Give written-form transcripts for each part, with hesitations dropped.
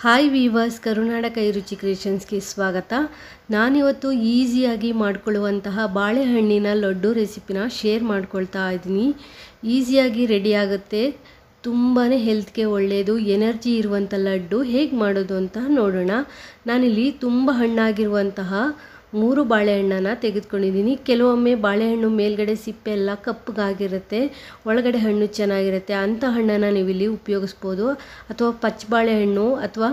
Hi viewers, ಕರುನಾಡ ಕೈ ರುಚಿ ಕ್ರಿಯೇಷನ್ಸ್ಗೆ ಸ್ವಾಗತ. ನಾನಿವತ್ತು ಈಸಿಯಾಗಿ ಮಾಡ್ಕೊಳ್ಳುವಂತಹ ಬಾಳೆಹಣ್ಣಿನ ಲಡ್ಡು ರೆಸಿಪಿನ ಶೇರ್ ಮಾಡ್ಕೊಳ್ತಾ ಇದ್ದೀನಿ. ಈಸಿಯಾಗಿ ರೆಡಿ ಆಗುತ್ತೆ, ತುಂಬಾ ಹೆಲ್ತ್ಗೆ ಒಳ್ಳೆಯದು, ಎನರ್ಜಿ ಇರುವಂಥ ಲಡ್ಡು ಹೇಗೆ ಮಾಡೋದು ಅಂತ ನೋಡೋಣ. ನಾನಿಲ್ಲಿ ತುಂಬ ಹಣ್ಣಾಗಿರುವಂತಹ 3 ಬಾಳೆಹಣ್ಣನ್ನು ತೆಗೆದುಕೊಂಡಿದ್ದೀನಿ. ಕೆಲವೊಮ್ಮೆ ಬಾಳೆಹಣ್ಣು ಮೇಲ್ಗಡೆ ಸಿಪ್ಪೆ ಎಲ್ಲ ಕಪ್ಪಗಾಗಿರುತ್ತೆ, ಒಳಗಡೆ ಹಣ್ಣು ಚೆನ್ನಾಗಿರುತ್ತೆ. ಅಂಥ ಹಣ್ಣನ್ನು ನೀವು ಇಲ್ಲಿ ಉಪಯೋಗಿಸ್ಬೋದು. ಅಥವಾ ಪಚ್ಚ ಬಾಳೆಹಣ್ಣು ಅಥವಾ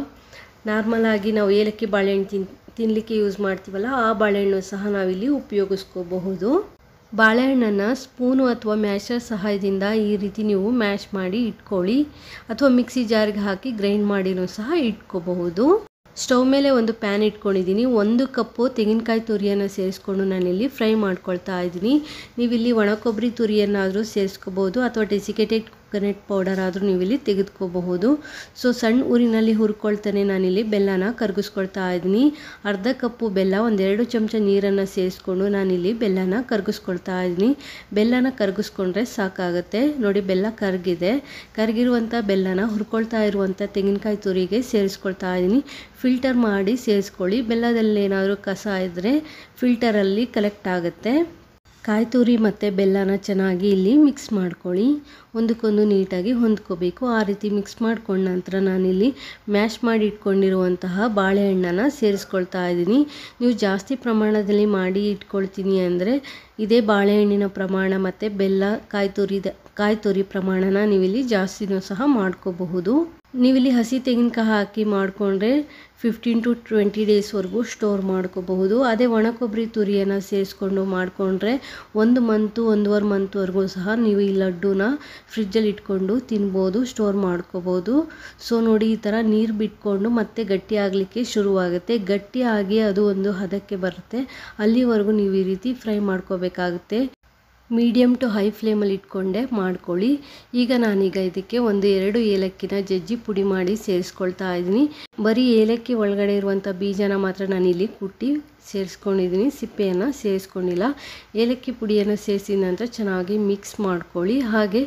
ನಾರ್ಮಲಾಗಿ ನಾವು ಏಲಕ್ಕಿ ಬಾಳೆಹಣ್ಣು ತಿನ್ನಲಿಕ್ಕೆ ಯೂಸ್ ಮಾಡ್ತೀವಲ್ಲ, ಆ ಬಾಳೆಹಣ್ಣು ಸಹ ನಾವಿಲ್ಲಿ ಉಪಯೋಗಿಸ್ಕೋಬಹುದು. ಬಾಳೆಹಣ್ಣನ್ನು ಸ್ಪೂನು ಅಥವಾ ಮ್ಯಾಶರ್ ಸಹಾಯದಿಂದ ಈ ರೀತಿ ನೀವು ಮ್ಯಾಶ್ ಮಾಡಿ ಇಟ್ಕೊಳ್ಳಿ, ಅಥವಾ ಮಿಕ್ಸಿ ಜಾರ್ಗೆ ಹಾಕಿ ಗ್ರೈಂಡ್ ಮಾಡಿನೂ ಸಹ ಇಟ್ಕೋಬಹುದು. ಸ್ಟವ್ ಮೇಲೆ ಒಂದು ಪ್ಯಾನ್ ಇಟ್ಕೊಂಡಿದ್ದೀನಿ. 1 ಕಪ್ಪು ತೆಂಗಿನಕಾಯಿ ತುರಿಯನ್ನು ಸೇರಿಸ್ಕೊಂಡು ನಾನಿಲ್ಲಿ ಫ್ರೈ ಮಾಡ್ಕೊಳ್ತಾ ಇದ್ದೀನಿ. ನೀವಿಲ್ಲಿ ಒಣ ಕೊಬ್ಬರಿ ತುರಿಯನ್ನಾದರೂ ಸೇರಿಸ್ಕೋಬಹುದು, ಅಥವಾ ಡೆಸಿಕೇಟೆಡ್ ಕೋಕೋನಟ್ ಪೌಡರ್ ಆದರೂ ನೀವಿಲ್ಲಿ ತೆಗೆದುಕೋಬಹುದು. ಸಣ್ಣ ಊರಿನಲ್ಲಿ ಹುರ್ಕೊಳ್ತಾನೆ ನಾನಿಲ್ಲಿ ಬೆಲ್ಲನ ಕರಗಿಸ್ಕೊಳ್ತಾ ಇದ್ದೀನಿ. ಅರ್ಧ ಕಪ್ಪು ಬೆಲ್ಲ, 1-2 ಚಮಚ ನೀರನ್ನು ಸೇರಿಸ್ಕೊಂಡು ನಾನಿಲ್ಲಿ ಬೆಲ್ಲನ ಕರಗಿಸ್ಕೊಳ್ತಾ ಇದ್ದೀನಿ. ಬೆಲ್ಲನ ಕರಗಿಸ್ಕೊಂಡ್ರೆ ಸಾಕಾಗುತ್ತೆ. ನೋಡಿ, ಬೆಲ್ಲ ಕರಗಿರುವಂಥ ಬೆಲ್ಲನ ಹುರ್ಕೊಳ್ತಾ ಇರುವಂಥ ತೆಂಗಿನಕಾಯಿ ತುರಿಗೆ ಸೇರಿಸ್ಕೊಳ್ತಾ ಇದ್ದೀನಿ. ಫಿಲ್ಟರ್ ಮಾಡಿ ಸೇರಿಸ್ಕೊಳ್ಳಿ. ಬೆಲ್ಲದಲ್ಲಿ ಏನಾದರೂ ಕಸ ಇದ್ದರೆ ಫಿಲ್ಟರಲ್ಲಿ ಕಲೆಕ್ಟ್ ಆಗುತ್ತೆ. ಕಾಯಿ ತುರಿ ಮತ್ತು ಬೆಲ್ಲನ ಚೆನ್ನಾಗಿ ಇಲ್ಲಿ ಮಿಕ್ಸ್ ಮಾಡ್ಕೊಳ್ಳಿ. ಒಂದಕ್ಕೊಂದು ನೀಟಾಗಿ ಹೊಂದ್ಕೋಬೇಕು. ಆ ರೀತಿ ಮಿಕ್ಸ್ ಮಾಡ್ಕೊಂಡ ನಂತರ ನಾನಿಲ್ಲಿ ಮ್ಯಾಶ್ ಮಾಡಿ ಇಟ್ಕೊಂಡಿರುವಂತಹ ಬಾಳೆಹಣ್ಣನ್ನು ಸೇರಿಸ್ಕೊಳ್ತಾ ಇದ್ದೀನಿ. ನೀವು ಜಾಸ್ತಿ ಪ್ರಮಾಣದಲ್ಲಿ ಮಾಡಿ ಇಟ್ಕೊಳ್ತೀನಿ ಅಂದರೆ ಇದೇ ಬಾಳೆಹಣ್ಣಿನ ಪ್ರಮಾಣ ಮತ್ತು ಬೆಲ್ಲ ಕಾಯಿ ತುರಿ ಪ್ರಮಾಣನ ನೀವಿಲ್ಲಿ ಜಾಸ್ತಿನೂ ಸಹ ಮಾಡ್ಕೋಬಹುದು. ನೀವಿಲ್ಲಿ ಹಸಿ ತೆಂಗಿನಕಾಯಿ ಹಾಕಿ ಮಾಡಿಕೊಂಡ್ರೆ 15 to 20 ಡೇಸ್ವರೆಗೂ ಸ್ಟೋರ್ ಮಾಡ್ಕೋಬಹುದು. ಅದೇ ಒಣ ಕೊಬ್ಬರಿ ತುರಿಯನ್ನು ಸೇರಿಸ್ಕೊಂಡು ಮಾಡಿಕೊಂಡ್ರೆ 1 ಮಂತು 1.5 ಮಂತ್ವರೆಗೂ ಸಹ ನೀವು ಈ ಲಡ್ಡುನ ಫ್ರಿಜ್ಜಲ್ಲಿ ಇಟ್ಕೊಂಡು ತಿನ್ಬೋದು, ಸ್ಟೋರ್ ಮಾಡ್ಕೋಬೋದು. ನೋಡಿ, ಈ ಥರ ನೀರು ಬಿಟ್ಕೊಂಡು ಮತ್ತೆ ಗಟ್ಟಿ ಆಗಲಿಕ್ಕೆ ಶುರುವಾಗುತ್ತೆ. ಗಟ್ಟಿಯಾಗಿ ಅದು ಒಂದು ಹದಕ್ಕೆ ಬರುತ್ತೆ. ಅಲ್ಲಿವರೆಗೂ ನೀವು ಈ ರೀತಿ ಫ್ರೈ ಮಾಡ್ಕೋಬೇಕಾಗುತ್ತೆ. ಮೀಡಿಯಮ್ ಟು ಹೈ ಫ್ಲೇಮಲ್ಲಿ ಇಟ್ಕೊಂಡೆ ಮಾಡ್ಕೊಳ್ಳಿ. ಈಗ ನಾನೀಗ ಇದಕ್ಕೆ 1-2 ಏಲಕ್ಕಿನ ಜಜ್ಜಿ ಪುಡಿ ಮಾಡಿ ಸೇರಿಸ್ಕೊಳ್ತಾ ಇದ್ದೀನಿ. ಬರೀ ಏಲಕ್ಕಿ ಒಳಗಡೆ ಇರುವಂಥ ಬೀಜನ ಮಾತ್ರ ನಾನಿಲ್ಲಿ ಕುಟ್ಟಿ ಸೇರಿಸ್ಕೊಂಡಿದ್ದೀನಿ, ಸಿಪ್ಪೆಯನ್ನು ಸೇರಿಸ್ಕೊಂಡಿಲ್ಲ. ಏಲಕ್ಕಿ ಪುಡಿಯನ್ನು ಸೇರಿಸಿದ ನಂತರ ಚೆನ್ನಾಗಿ ಮಿಕ್ಸ್ ಮಾಡ್ಕೊಳ್ಳಿ. ಹಾಗೆ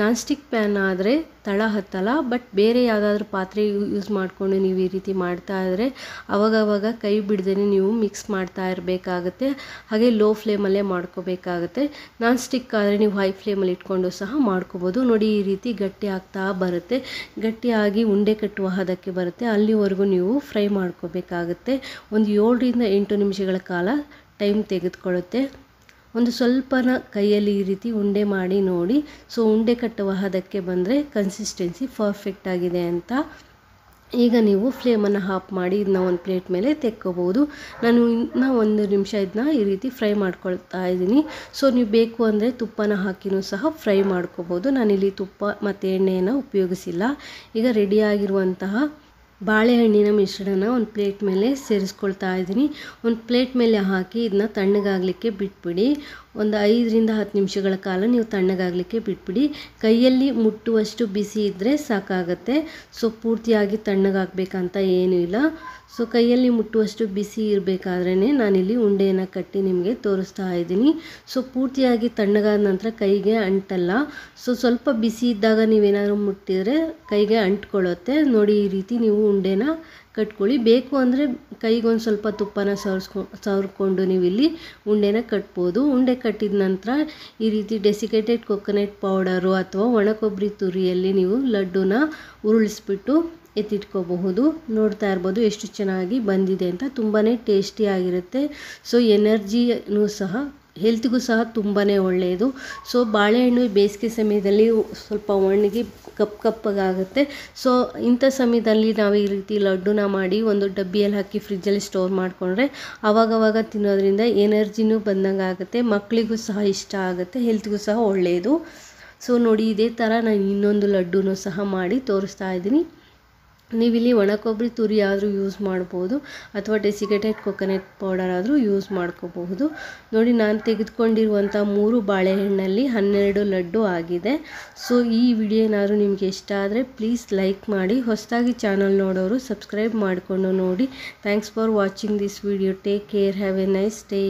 ನಾನ್ ಸ್ಟಿಕ್ ಪ್ಯಾನ್ ಆದರೆ ತಳ ಹತ್ತಲ್ಲ, ಬಟ್ ಬೇರೆ ಯಾವುದಾದ್ರೂ ಪಾತ್ರೆ ಯೂಸ್ ಮಾಡಿಕೊಂಡು ನೀವು ಈ ರೀತಿ ಮಾಡ್ತಾ ಇದ್ದರೆ ಅವಾಗವಾಗ ಕೈ ಬಿಡ್ದೇ ನೀವು ಮಿಕ್ಸ್ ಮಾಡ್ತಾ ಇರಬೇಕಾಗುತ್ತೆ. ಹಾಗೆ ಲೋ ಫ್ಲೇಮಲ್ಲೇ ಮಾಡ್ಕೋಬೇಕಾಗುತ್ತೆ. ನಾನ್ ಸ್ಟಿಕ್ ಆದರೆ ನೀವು ಹೈ ಫ್ಲೇಮಲ್ಲಿ ಇಟ್ಕೊಂಡು ಸಹ ಮಾಡ್ಕೋಬೋದು. ನೋಡಿ, ಈ ರೀತಿ ಗಟ್ಟಿ ಆಗ್ತಾ ಬರುತ್ತೆ. ಗಟ್ಟಿಯಾಗಿ ಉಂಡೆ ಕಟ್ಟುವ ಹದಕ್ಕೆ ಬರುತ್ತೆ. ಅಲ್ಲಿವರೆಗೂ ನೀವು ಫ್ರೈ ಮಾಡ್ಕೋಬೇಕಾಗುತ್ತೆ. ಒಂದು 7-8 ನಿಮಿಷಗಳ ಕಾಲ ಟೈಮ್ ತೆಗೆದುಕೊಳ್ಳುತ್ತೆ. ಒಂದು ಸ್ವಲ್ಪನ ಕೈಯಲ್ಲಿ ಈ ರೀತಿ ಉಂಡೆ ಮಾಡಿ ನೋಡಿ. ಉಂಡೆ ಕಟ್ಟುವ ಹದಕ್ಕೆ ಬಂದರೆ ಕನ್ಸಿಸ್ಟೆನ್ಸಿ ಪರ್ಫೆಕ್ಟ್ ಆಗಿದೆ ಅಂತ. ಈಗ ನೀವು ಫ್ಲೇಮನ್ನು ಆಫ್ ಮಾಡಿ ಇದನ್ನ ಒಂದು ಪ್ಲೇಟ್ ಮೇಲೆ ತೆಕ್ಕೋಬೋದು. ನಾನು ಇನ್ನೂ 1 ನಿಮಿಷ ಇದನ್ನ ಈ ರೀತಿ ಫ್ರೈ ಮಾಡ್ಕೊಳ್ತಾ ಇದ್ದೀನಿ. ನೀವು ಬೇಕು ಅಂದರೆ ತುಪ್ಪನ ಹಾಕಿನೂ ಸಹ ಫ್ರೈ ಮಾಡ್ಕೋಬೋದು. ನಾನಿಲ್ಲಿ ತುಪ್ಪ ಮತ್ತು ಎಣ್ಣೆಯನ್ನು ಉಪಯೋಗಿಸಿಲ್ಲ. ಈಗ ರೆಡಿಯಾಗಿರುವಂತಹ ಬಾಳೆಹಣ್ಣಿನ ಮಿಶ್ರಣನ ಒಂದು ಪ್ಲೇಟ್ ಮೇಲೆ ಸೇರಿಸ್ಕೊಳ್ತಾ ಇದ್ದೀನಿ. ಒಂದು ಪ್ಲೇಟ್ ಮೇಲೆ ಹಾಕಿ ಇದನ್ನ ತಣ್ಣಗಾಗಲಿಕ್ಕೆ ಬಿಟ್ಬಿಡಿ. ಒಂದು 5-10 ನಿಮಿಷಗಳ ಕಾಲ ನೀವು ತಣ್ಣಗಾಗಲಿಕ್ಕೆ ಬಿಟ್ಬಿಡಿ. ಕೈಯಲ್ಲಿ ಮುಟ್ಟುವಷ್ಟು ಬಿಸಿ ಇದ್ದರೆ ಸಾಕಾಗತ್ತೆ. ಪೂರ್ತಿಯಾಗಿ ತಣ್ಣಗಾಗಬೇಕಂತ ಏನೂ ಇಲ್ಲ. ಕೈಯಲ್ಲಿ ಮುಟ್ಟುವಷ್ಟು ಬಿಸಿ ಇರಬೇಕಾದ್ರೇ ನಾನಿಲ್ಲಿ ಉಂಡೆಯನ್ನು ಕಟ್ಟಿ ನಿಮಗೆ ತೋರಿಸ್ತಾ ಇದ್ದೀನಿ. ಪೂರ್ತಿಯಾಗಿ ತಣ್ಣಗಾದ ನಂತರ ಕೈಗೆ ಅಂಟಲ್ಲ. ಸ್ವಲ್ಪ ಬಿಸಿ ಇದ್ದಾಗ ನೀವೇನಾದರೂ ಮುಟ್ಟಿದರೆ ಕೈಗೆ ಅಂಟ್ಕೊಳ್ಳುತ್ತೆ. ನೋಡಿ, ಈ ರೀತಿ ನೀವು ಉಂಡೆನ ಕಟ್ಕೊಳ್ಳಿ. ಬೇಕು ಅಂದರೆ ಕೈಗೊಂದು ಸ್ವಲ್ಪ ತುಪ್ಪನ ಸವರ್ಕೊಂಡು ನೀವಿಲ್ಲಿ ಉಂಡೆನ ಕಟ್ಬೋದು. ಉಂಡೆ ಕಟ್ಟಿದ ನಂತರ ಈ ರೀತಿ ಡೆಸಿಕೇಟೆಡ್ ಕೋಕೋನಟ್ ಪೌಡರು ಅಥವಾ ಒಣ ಕೊಬ್ಬರಿ ತುರಿಯಲ್ಲಿ ನೀವು ಲಡ್ಡುನ ಉರುಳಿಸ್ಬಿಟ್ಟು ಎತ್ತಿಟ್ಕೋಬಹುದು. ನೋಡ್ತಾ ಇರ್ಬೋದು ಎಷ್ಟು ಚೆನ್ನಾಗಿ ಬಂದಿದೆ ಅಂತ. ತುಂಬಾ ಟೇಸ್ಟಿಯಾಗಿರುತ್ತೆ. ಎನರ್ಜಿನೂ ಸಹ, ಹೆಲ್ತ್ಗೂ ಸಹ ತುಂಬಾ ಒಳ್ಳೆಯದು. ಬಾಳೆಹಣ್ಣು ಬೇಸಿಗೆ ಸಮಯದಲ್ಲಿ ಸ್ವಲ್ಪ ಒಣಗಿ ಕಪ್ಪಗಾಗುತ್ತೆ. ಇಂಥ ಸಮಯದಲ್ಲಿ ನಾವು ಈ ರೀತಿ ಲಡ್ಡುನ ಮಾಡಿ ಒಂದು ಡಬ್ಬಿಯಲ್ಲಿ ಹಾಕಿ ಫ್ರಿಜ್ಜಲ್ಲಿ ಸ್ಟೋರ್ ಮಾಡಿಕೊಂಡ್ರೆ ಆವಾಗವಾಗ ತಿನ್ನೋದ್ರಿಂದ ಎನರ್ಜಿನೂ ಬಂದಂಗೆ ಆಗುತ್ತೆ. ಮಕ್ಕಳಿಗೂ ಸಹ ಇಷ್ಟ ಆಗುತ್ತೆ, ಹೆಲ್ತ್ಗೂ ಸಹ ಒಳ್ಳೆಯದು. ನೋಡಿ, ಇದೇ ಥರ ನಾನು ಇನ್ನೊಂದು ಲಡ್ಡುನೂ ಸಹ ಮಾಡಿ ತೋರಿಸ್ತಾ ಇದ್ದೀನಿ. ನೀವಿಲ್ಲಿ ಒಣ ಕೊಬ್ಬರಿ ತುರಿ ಆದರೂ ಯೂಸ್ ಮಾಡ್ಬೋದು, ಅಥವಾ ಡೆಸಿಕೇಟೆಡ್ ಕೋಕೋನಟ್ ಪೌಡರ್ ಆದರೂ ಯೂಸ್ ಮಾಡ್ಕೋಬಹುದು. ನೋಡಿ, ನಾನು ತೆಗೆದುಕೊಂಡಿರುವಂಥ 3 ಬಾಳೆಹಣ್ಣಲ್ಲಿ 12 ಲಡ್ಡು ಆಗಿದೆ. ಈ ವಿಡಿಯೋ ಏನಾದರೂ ನಿಮಗೆ ಇಷ್ಟ ಆದರೆ ಪ್ಲೀಸ್ ಲೈಕ್ ಮಾಡಿ. ಹೊಸದಾಗಿ ಚಾನಲ್ ನೋಡೋರು ಸಬ್ಸ್ಕ್ರೈಬ್ ಮಾಡಿಕೊಂಡು ನೋಡಿ. Thanks for watching this video. Take care. Have A nice day.